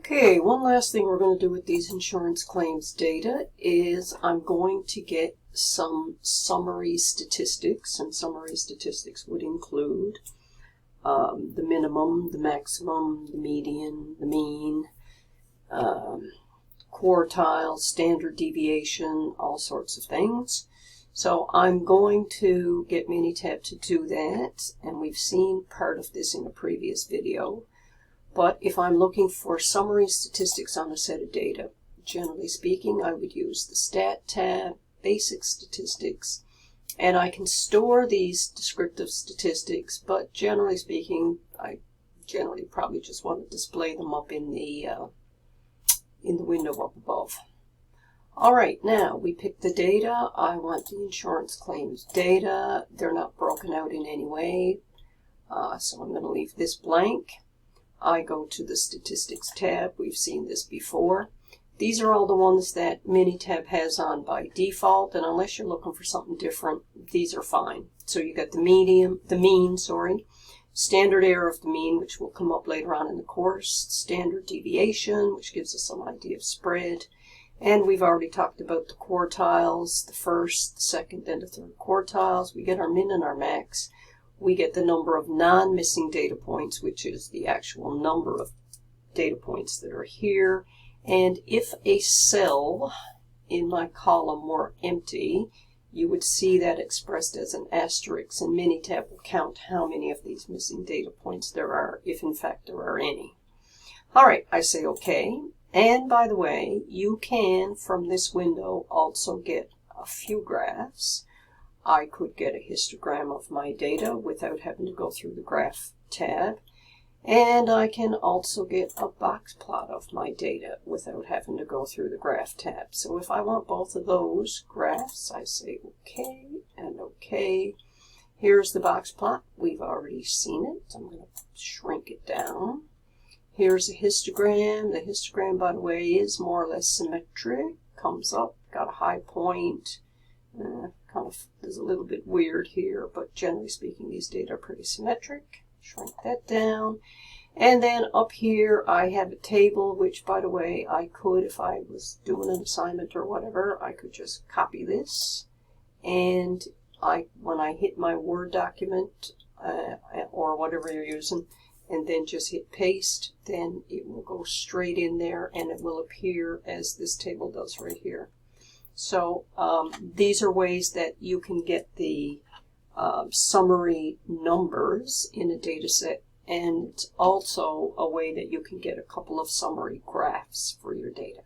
Okay, one last thing we're going to do with these insurance claims data is I'm going to get some summary statistics, and summary statistics would include the minimum, the maximum, the median, the mean, quartile, standard deviation, all sorts of things. So I'm going to get Minitab to do that, and we've seen part of this in a previous video. But if I'm looking for summary statistics on a set of data, generally speaking, I would use the Stat tab, Basic Statistics, and I can store these descriptive statistics, but generally speaking, I generally probably just want to display them up in the window up above. All right, now we pick the data. I want the insurance claims data. They're not broken out in any way, so I'm going to leave this blank. I go to the Statistics tab. We've seen this before. These are all the ones that Minitab has on by default, and unless you're looking for something different, these are fine. So you got the mean, standard error of the mean, which will come up later on in the course, standard deviation, which gives us some idea of spread, and we've already talked about the quartiles, the first, the second, and the third quartiles. We get our min and our max. We get the number of non-missing data points, which is the actual number of data points that are here. And if a cell in my column were empty, you would see that expressed as an asterisk, and Minitab will count how many of these missing data points there are, if in fact there are any. All right, I say OK. And by the way, you can, from this window, also get a few graphs. I could get a histogram of my data without having to go through the Graph tab. And I can also get a box plot of my data without having to go through the Graph tab. So if I want both of those graphs, I say OK and OK. Here's the box plot. We've already seen it. I'm going to shrink it down. Here's a histogram. The histogram, by the way, is more or less symmetric. Comes up, got a high point. Kind of is a little bit weird here, but generally speaking, these data are pretty symmetric. Shrink that down. And then up here, I have a table, which, by the way, I could, if I was doing an assignment or whatever, I could just copy this. And when I hit my Word document, or whatever you're using, and then just hit paste, then it will go straight in there, and it will appear as this table does right here. So these are ways that you can get the summary numbers in a data set, and also a way that you can get a couple of summary graphs for your data.